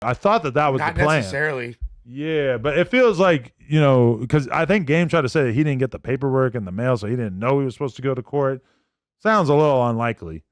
I thought that was Not the plan. necessarily. Yeah, but it feels like, because I think Game tried to say that he didn't get the paperwork in the mail, so he didn't know he was supposed to go to court. Sounds a little unlikely,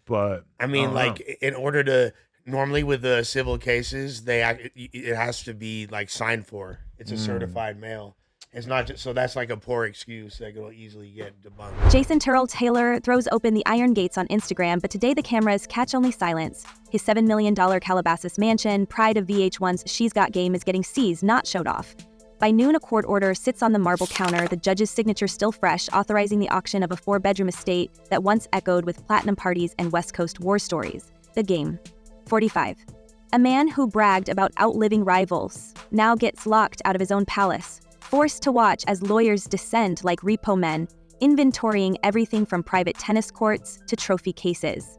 but I mean, don't know. in order to normally with the civil cases, it has to be like signed for. It's a certified mail. It's not just, so that's like a poor excuse that will easily get debunked. Jason Turrell Taylor throws open the iron gates on Instagram, but today the cameras catch only silence. His $7 million Calabasas mansion, pride of VH1's She's Got Game, is getting seized, not showed off. By noon, a court order sits on the marble counter, the judge's signature still fresh, authorizing the auction of a 4-bedroom estate that once echoed with platinum parties and West Coast war stories. The Game. 45. A man who bragged about outliving rivals now gets locked out of his own palace, forced to watch as lawyers descend like repo men, inventorying everything from private tennis courts to trophy cases.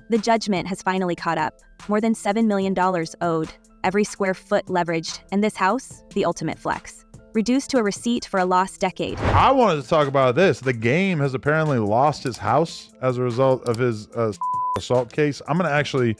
The judgment has finally caught up. More than $7 million owed, every square foot leveraged, and this house, the ultimate flex. Reduced to a receipt for a lost decade. I wanted to talk about this. The Game has apparently lost his house as a result of his assault case. I'm going to actually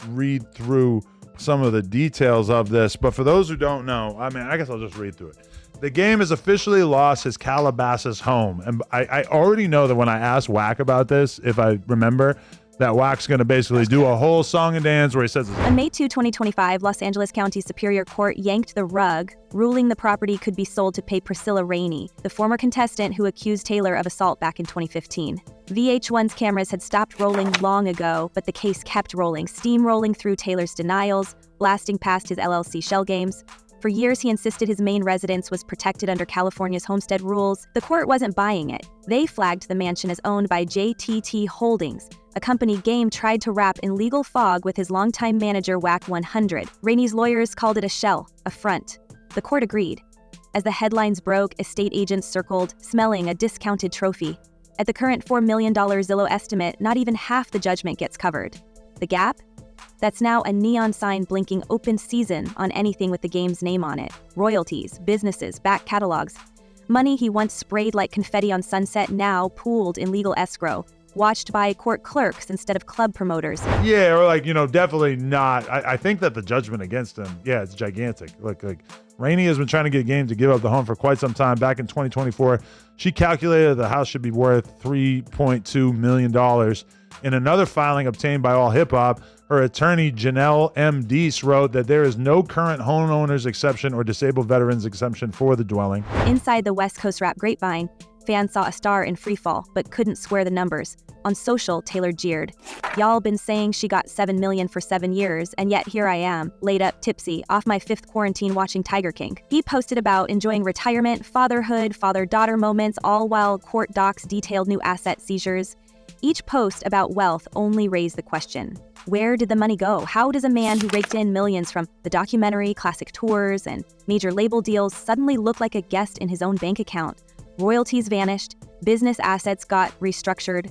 read through some of the details of this, but for those who don't know, I guess I'll just read through it. The Game has officially lost his Calabasas home. And I already know that when I asked Wack about this, if I remember, that Wack's going to basically do a whole song and dance where he says... On May 2, 2025, Los Angeles County Superior Court yanked the rug, ruling the property could be sold to pay Priscilla Rainey, the former contestant who accused Taylor of assault back in 2015. VH1's cameras had stopped rolling long ago, but the case kept rolling, steamrolling through Taylor's denials, blasting past his LLC shell games. For years, he insisted his main residence was protected under California's homestead rules. The court wasn't buying it. They flagged the mansion as owned by JTT Holdings, a company Game tried to wrap in legal fog with his longtime manager WAC 100. Rainey's lawyers called it a shell, a front. The court agreed. As the headlines broke, estate agents circled, smelling a discounted trophy. At the current $4 million Zillow estimate, not even half the judgment gets covered. The gap? That's now a neon sign blinking open season on anything with the Game's name on it. Royalties, businesses, back catalogs. Money he once sprayed like confetti on Sunset, now pooled in legal escrow, watched by court clerks instead of club promoters. Yeah, or definitely not. I think that the judgment against him, it's gigantic. Like Rainey has been trying to get Game to give up the home for quite some time. Back in 2024, she calculated the house should be worth $3.2 million. In another filing obtained by All Hip Hop, her attorney, Janelle M. Deese, wrote that there is no current homeowners exception or disabled veterans exemption for the dwelling. Inside the West Coast rap grapevine, fans saw a star in freefall, but couldn't square the numbers. On social, Taylor jeered. Y'all been saying she got $7 million for 7 years, and yet here I am, laid up tipsy, off my 5th quarantine watching Tiger King. He posted about enjoying retirement, fatherhood, father-daughter moments, all while court docs detailed new asset seizures. Each post about wealth only raised the question, where did the money go? How does a man who raked in millions from the documentary, classic tours, and major label deals suddenly look like a guest in his own bank account? Royalties vanished, business assets got restructured.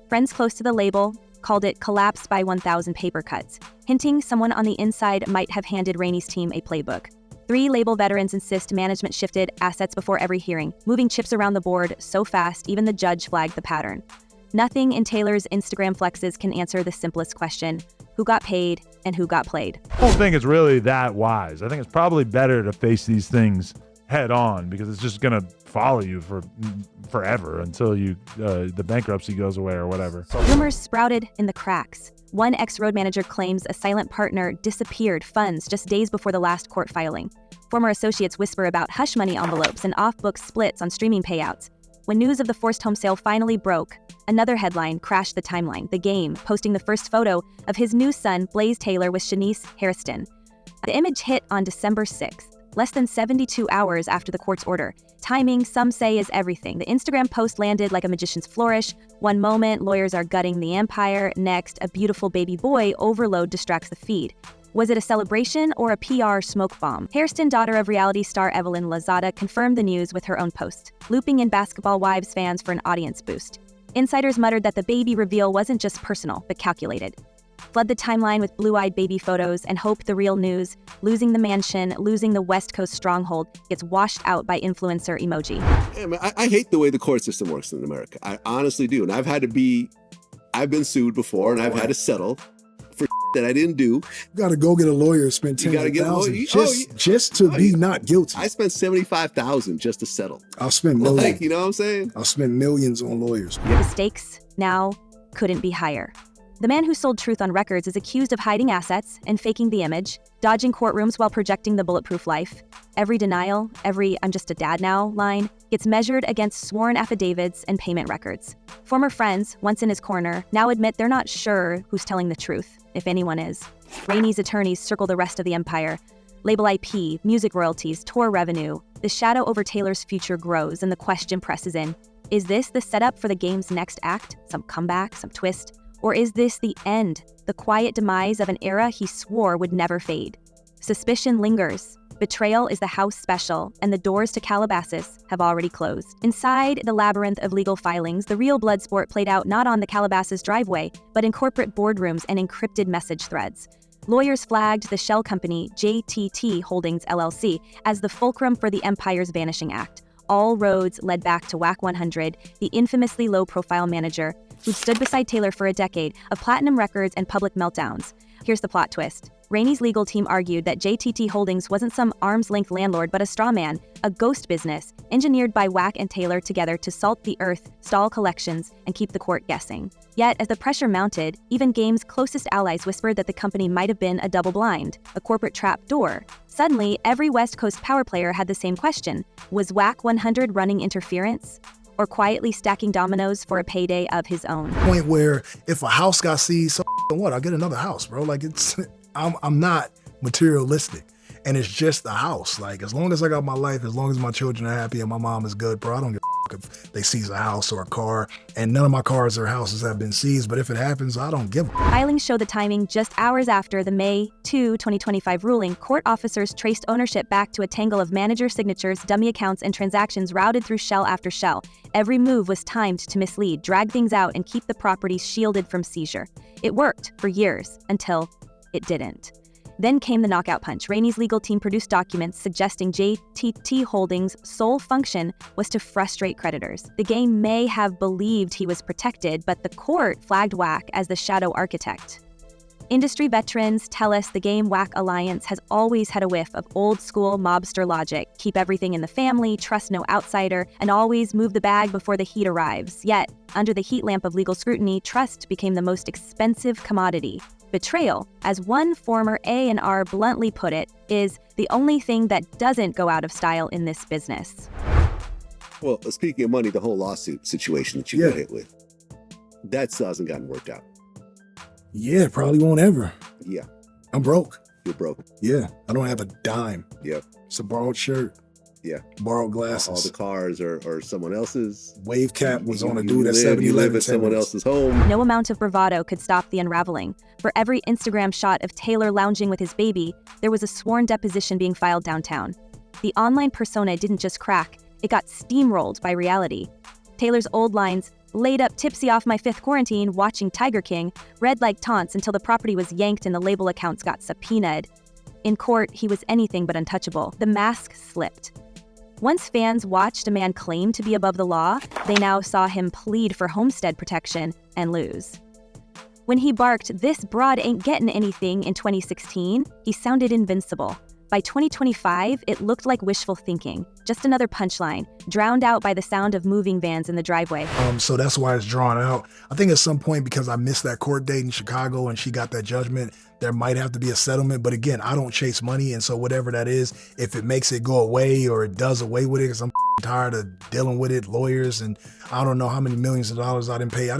Friends close to the label called it collapsed by 1,000 paper cuts, hinting someone on the inside might have handed Rainey's team a playbook. 3 label veterans insist management shifted assets before every hearing, moving chips around the board so fast even the judge flagged the pattern. Nothing in Taylor's Instagram flexes can answer the simplest question: who got paid and who got played? I don't think it's really that wise. I think it's probably better to face these things head on, because it's just going to follow you for forever until the bankruptcy goes away or whatever. Rumors sprouted in the cracks. One ex-road manager claims a silent partner disappeared funds just days before the last court filing. Former associates whisper about hush money envelopes and off-book splits on streaming payouts. When news of the forced home sale finally broke, another headline crashed the timeline. The Game posting the first photo of his new son, Blaze Taylor, with Shanice Hairston. The image hit on December 6th, less than 72 hours after the court's order. Timing, some say, is everything. The Instagram post landed like a magician's flourish. One moment, lawyers are gutting the empire. Next, a beautiful baby boy overload distracts the feed. Was it a celebration or a PR smoke bomb? Hairston, daughter of reality star Evelyn Lozada, confirmed the news with her own post, looping in Basketball Wives fans for an audience boost. Insiders muttered that the baby reveal wasn't just personal, but calculated. Flood the timeline with blue-eyed baby photos and hope the real news, losing the mansion, losing the West Coast stronghold, gets washed out by influencer emoji. Yeah, man, I hate the way the court system works in America. I honestly do. And I've been sued before, and I've had to settle for that I didn't do. You gotta go get a lawyer, spend You gotta get a lawyer. $10,000 just to be not guilty. I spent $75,000 just to settle. I'll spend millions. Like, you know what I'm saying? I'll spend millions on lawyers. The stakes now couldn't be higher. The man who sold truth on records is accused of hiding assets and faking the image, dodging courtrooms while projecting the bulletproof life. Every denial, every "I'm just a dad now" line gets measured against sworn affidavits and payment records. Former friends, once in his corner, now admit they're not sure who's telling the truth, if anyone is. Rainey's attorneys circle the rest of the empire. Label IP, music royalties, tour revenue. The shadow over Taylor's future grows and the question presses in. Is this the setup for the game's next act? Some comeback, some twist? Or is this the end, the quiet demise of an era he swore would never fade? Suspicion lingers. Betrayal is the house special, and the doors to Calabasas have already closed. Inside the labyrinth of legal filings, the real blood sport played out not on the Calabasas driveway, but in corporate boardrooms and encrypted message threads. Lawyers flagged the shell company JTT Holdings LLC as the fulcrum for the empire's vanishing act. All roads led back to WAC 100, the infamously low-profile manager who'd stood beside Taylor for a decade of platinum records and public meltdowns. Here's the plot twist. Rainey's legal team argued that JTT Holdings wasn't some arm's-length landlord but a straw man, a ghost business, engineered by WAC and Taylor together to salt the earth, stall collections, and keep the court guessing. Yet, as the pressure mounted, even Game's closest allies whispered that the company might have been a double blind, a corporate trap door. Suddenly, every West Coast power player had the same question. Was WAC 100 running interference? Or quietly stacking dominoes for a payday of his own? Point where if a house got seized, so what? I'll get another house, bro. Like, I'm not materialistic. And it's just the house. Like, as long as I got my life, as long as my children are happy and my mom is good, bro, I don't give a if they seize a house or a car. And none of my cars or houses have been seized, but if it happens, I don't give a Filings show the timing just hours after the May 2, 2025 ruling. Court officers traced ownership back to a tangle of manager signatures, dummy accounts, and transactions routed through shell after shell. Every move was timed to mislead, drag things out, and keep the properties shielded from seizure. It worked for years until it didn't. Then came the knockout punch. Rainey's legal team produced documents suggesting JTT Holdings' sole function was to frustrate creditors. The game may have believed he was protected, but the court flagged WAC as the shadow architect. Industry veterans tell us the Game WAC alliance has always had a whiff of old-school mobster logic. Keep everything in the family, trust no outsider, and always move the bag before the heat arrives. Yet, under the heat lamp of legal scrutiny, trust became the most expensive commodity. Betrayal, as one former A&R bluntly put it, is the only thing that doesn't go out of style in this business. Well, speaking of money, the whole lawsuit situation that you got hit with, that still hasn't gotten worked out. Yeah, probably won't ever. Yeah. I'm broke. You're broke. Yeah, I don't have a dime. Yeah. It's a borrowed shirt. Yeah. Borrowed glasses. All the cars are someone else's. Wave cap was on a dude at You live 7-Eleven. at someone else's home. No amount of bravado could stop the unraveling. For every Instagram shot of Taylor lounging with his baby, there was a sworn deposition being filed downtown. The online persona didn't just crack, it got steamrolled by reality. Taylor's old lines, "laid up tipsy off my 5th quarantine watching Tiger King," read like taunts until the property was yanked and the label accounts got subpoenaed. In court, he was anything but untouchable. The mask slipped. Once fans watched a man claim to be above the law, they now saw him plead for homestead protection and lose. When he barked, "this broad ain't getting anything" in 2016, he sounded invincible. By 2025, it looked like wishful thinking, just another punchline, drowned out by the sound of moving vans in the driveway. So that's why it's drawn out. I think at some point, because I missed that court date in Chicago and she got that judgment, there might have to be a settlement. But again, I don't chase money. And so whatever that is, if it makes it go away or it does away with it, because I'm tired of dealing with it, lawyers, and I don't know how many millions of dollars I didn't pay.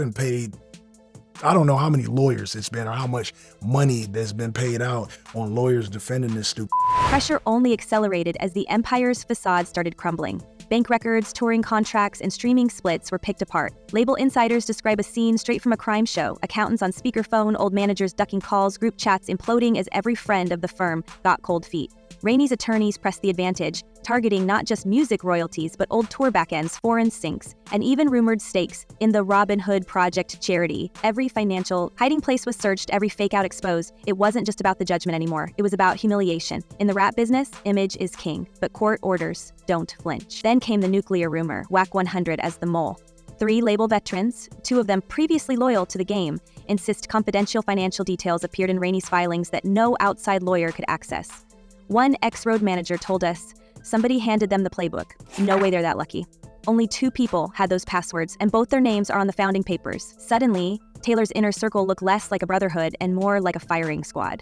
I don't know how many lawyers it's been or how much money that's been paid out on lawyers defending this stupid. Pressure only accelerated as the empire's facade started crumbling. Bank records, touring contracts, and streaming splits were picked apart. Label insiders describe a scene straight from a crime show. Accountants on speakerphone, old managers ducking calls, group chats imploding as every friend of the firm got cold feet. Rainey's attorneys pressed the advantage, targeting not just music royalties but old tour backends, foreign sinks, and even rumored stakes in the Robin Hood Project charity. Every financial hiding place was searched, every fake out exposed. It wasn't just about the judgment anymore. It was about humiliation. In the rap business, image is king, but court orders don't flinch. Then came the nuclear rumor, WAC 100 as the mole. 3 label veterans, 2 of them previously loyal to the game, insist confidential financial details appeared in Rainey's filings that no outside lawyer could access. One ex-road manager told us, somebody handed them the playbook. No way they're that lucky. Only 2 people had those passwords, and both their names are on the founding papers. Suddenly, Taylor's inner circle looked less like a brotherhood and more like a firing squad.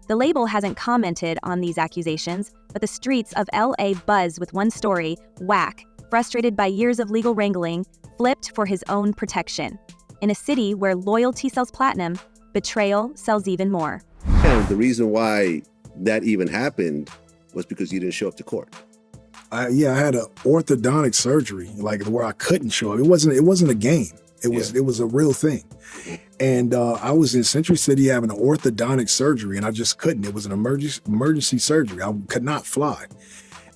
The label hasn't commented on these accusations, but the streets of LA buzz with one story: Whack, frustrated by years of legal wrangling, flipped for his own protection. In a city where loyalty sells platinum, betrayal sells even more. And the reason why that even happened was because you didn't show up to court. I had an orthodontic surgery, like where I couldn't show up. It wasn't a game. It was a real thing. And I was in Century City having an orthodontic surgery, and I just couldn't. It was an emergency surgery. I could not fly.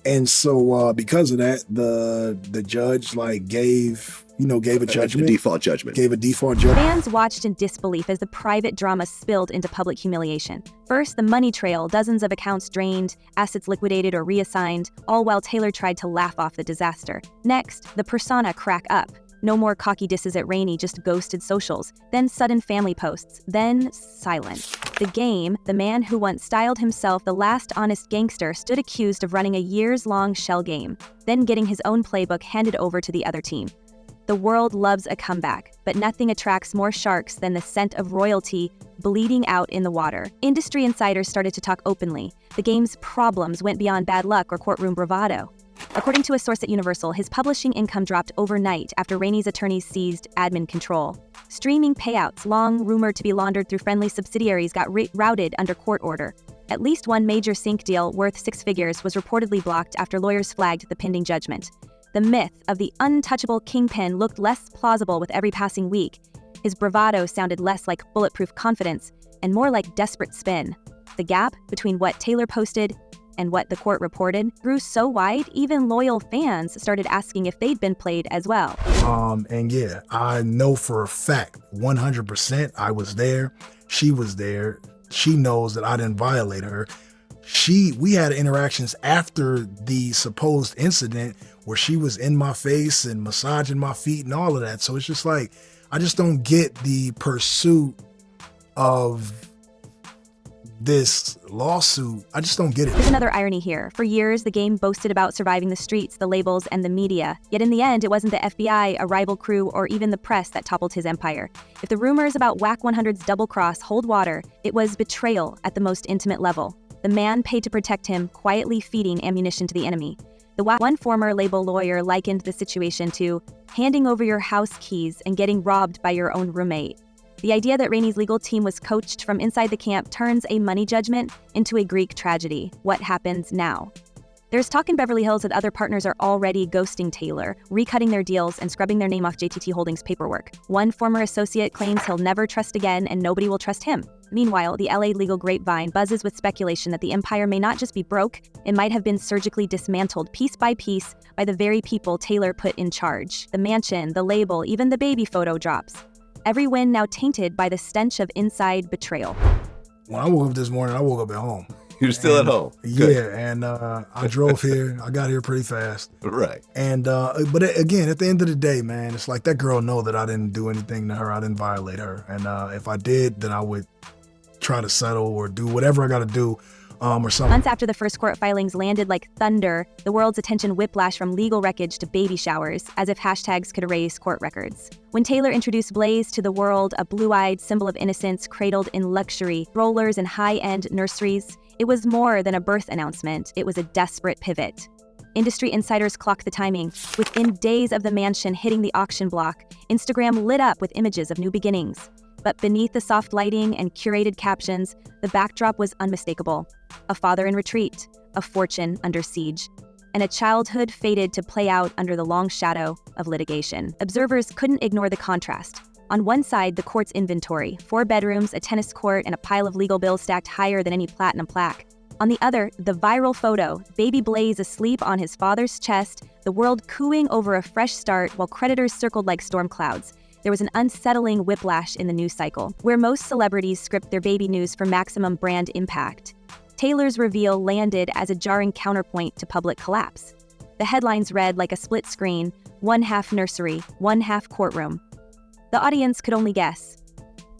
And so because of that, the judge gave a judgment. A default judgment. Gave a default judgment. Fans watched in disbelief as the private drama spilled into public humiliation. First, the money trail, dozens of accounts drained, assets liquidated or reassigned, all while Taylor tried to laugh off the disaster. Next, the persona crack up. No more cocky disses at Rainey, just ghosted socials, then sudden family posts, then silence. The game, the man who once styled himself the last honest gangster, stood accused of running a years-long shell game, then getting his own playbook handed over to the other team. The world loves a comeback, but nothing attracts more sharks than the scent of royalty bleeding out in the water. Industry insiders started to talk openly. The game's problems went beyond bad luck or courtroom bravado. According to a source at Universal, his publishing income dropped overnight after Rainey's attorneys seized admin control. Streaming payouts, long rumored to be laundered through friendly subsidiaries, got routed under court order. At least one major sync deal worth 6 figures was reportedly blocked after lawyers flagged the pending judgment. The myth of the untouchable kingpin looked less plausible with every passing week. His bravado sounded less like bulletproof confidence and more like desperate spin. The gap between what Taylor posted and what the court reported grew so wide, even loyal fans started asking if they'd been played as well. And yeah, I know for a fact, 100%, I was there. She was there. She knows that I didn't violate her. We had interactions after the supposed incident where she was in my face and massaging my feet and all of that. So it's just like, I just don't get the pursuit of this lawsuit. I just don't get it. There's another irony here. For years, the game boasted about surviving the streets, the labels, and the media. Yet in the end, it wasn't the FBI, a rival crew, or even the press that toppled his empire. If the rumors about Whack 100's double cross hold water, it was betrayal at the most intimate level. The man paid to protect him, quietly feeding ammunition to the enemy. One former label lawyer likened the situation to handing over your house keys and getting robbed by your own roommate. The idea that Rainey's legal team was coached from inside the camp turns a money judgment into a Greek tragedy. What happens now? There's talk in Beverly Hills that other partners are already ghosting Taylor, recutting their deals and scrubbing their name off JTT Holdings' paperwork. One former associate claims he'll never trust again and nobody will trust him. Meanwhile, the LA legal grapevine buzzes with speculation that the empire may not just be broke, it might have been surgically dismantled piece by piece by the very people Taylor put in charge. The mansion, the label, even the baby photo drops. Every win now tainted by the stench of inside betrayal. When I woke up this morning, I woke up at home. You're still at home. Yeah, and I drove here. I got here pretty fast. Right. And but again, at the end of the day, man, it's like that girl know that I didn't do anything to her. I didn't violate her. And if I did, then I would try to settle or do whatever I got to do or something. Months after the first court filings landed like thunder, the world's attention whiplashed from legal wreckage to baby showers, as if hashtags could erase court records. When Taylor introduced Blaze to the world, a blue-eyed symbol of innocence cradled in luxury, rollers and high-end nurseries, it was more than a birth announcement. It was a desperate pivot. Industry insiders clocked the timing. Within days of the mansion hitting the auction block, Instagram lit up with images of new beginnings. But beneath the soft lighting and curated captions, the backdrop was unmistakable. A father in retreat, a fortune under siege, and a childhood fated to play out under the long shadow of litigation. Observers couldn't ignore the contrast. On one side, the court's inventory, 4 bedrooms, a tennis court, and a pile of legal bills stacked higher than any platinum plaque. On the other, the viral photo, baby Blaze asleep on his father's chest, the world cooing over a fresh start while creditors circled like storm clouds. There was an unsettling whiplash in the news cycle, where most celebrities script their baby news for maximum brand impact. Taylor's reveal landed as a jarring counterpoint to public collapse. The headlines read like a split screen, one half nursery, one half courtroom. The audience could only guess.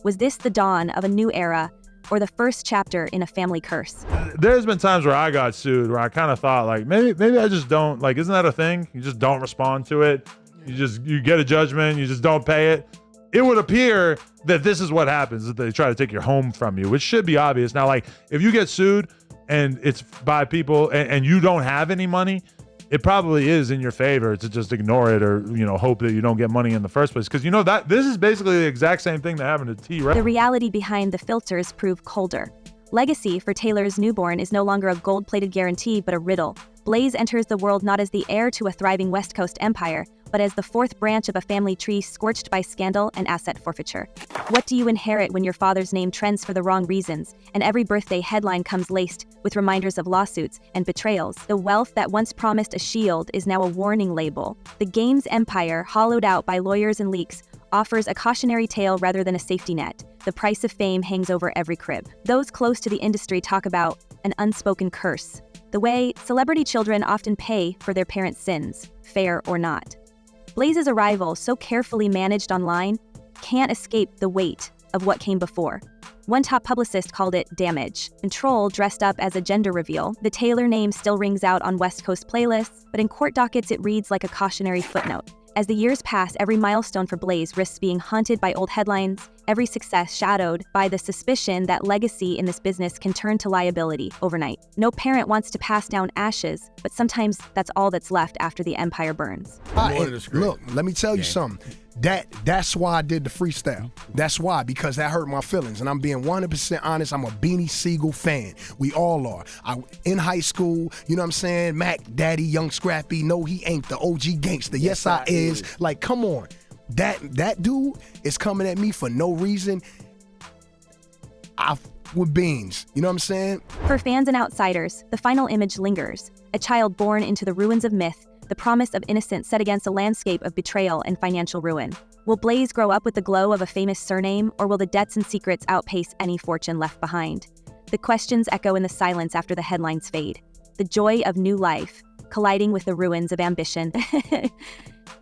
Was this the dawn of a new era or the first chapter in a family curse? There's been times where I got sued where I kind of thought like, maybe I just don't, like, isn't that a thing? You just don't respond to it. You get a judgment, you just don't pay it. It would appear that this is what happens, that they try to take your home from you, which should be obvious. Now, like, if you get sued and it's by people and you don't have any money, it probably is in your favor to just ignore it or, hope that you don't get money in the first place. Because that this is basically the exact same thing that happened to T. The reality behind the filters prove colder. Legacy for Taylor's newborn is no longer a gold-plated guarantee, but a riddle. Blaze enters the world not as the heir to a thriving West Coast empire, but as the fourth branch of a family tree scorched by scandal and asset forfeiture. What do you inherit when your father's name trends for the wrong reasons, and every birthday headline comes laced with reminders of lawsuits and betrayals? The wealth that once promised a shield is now a warning label. The game's empire, hollowed out by lawyers and leaks, offers a cautionary tale rather than a safety net. The price of fame hangs over every crib. Those close to the industry talk about an unspoken curse, the way celebrity children often pay for their parents' sins, fair or not. Blaze's arrival, so carefully managed online, can't escape the weight of what came before. One top publicist called it damage. And Troll dressed up as a gender reveal. The Taylor name still rings out on West Coast playlists, but in court dockets it reads like a cautionary footnote. As the years pass, every milestone for Blaze risks being haunted by old headlines, every success shadowed by the suspicion that legacy in this business can turn to liability overnight. No parent wants to pass down ashes, but sometimes that's all that's left after the empire burns. Look, let me tell you something. That's why I did the freestyle. That's why, because that hurt my feelings. And I'm being 100% honest, I'm a Beanie Siegel fan. We all are. In high school, you know what I'm saying? Mac Daddy, Young Scrappy, no he ain't the OG gangster. Yes I is. Like, come on. That dude is coming at me for no reason. With beans, you know what I'm saying? For fans and outsiders, the final image lingers. A child born into the ruins of myth, the promise of innocence set against a landscape of betrayal and financial ruin. Will Blaze grow up with the glow of a famous surname, or will the debts and secrets outpace any fortune left behind? The questions echo in the silence after the headlines fade. The joy of new life, colliding with the ruins of ambition.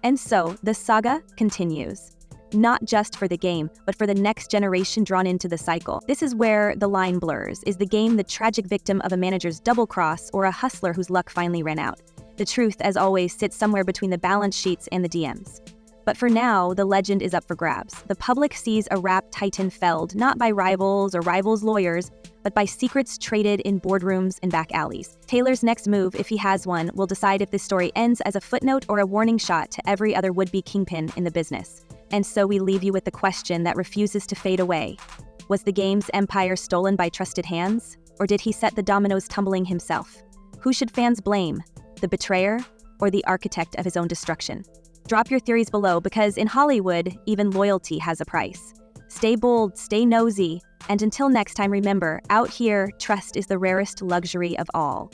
And so, the saga continues. Not just for the game, but for the next generation drawn into the cycle. This is where the line blurs. Is the game the tragic victim of a manager's double cross, or a hustler whose luck finally ran out? The truth, as always, sits somewhere between the balance sheets and the DMs. But for now, the legend is up for grabs. The public sees a rap titan felled, not by rivals or rivals' lawyers, but by secrets traded in boardrooms and back alleys. Taylor's next move, if he has one, will decide if this story ends as a footnote or a warning shot to every other would-be kingpin in the business. And so we leave you with the question that refuses to fade away. Was the game's empire stolen by trusted hands? Or did he set the dominoes tumbling himself? Who should fans blame? The betrayer or the architect of his own destruction? Drop your theories below, because in Hollywood, even loyalty has a price. Stay bold, stay nosy, and until next time, remember, out here, trust is the rarest luxury of all.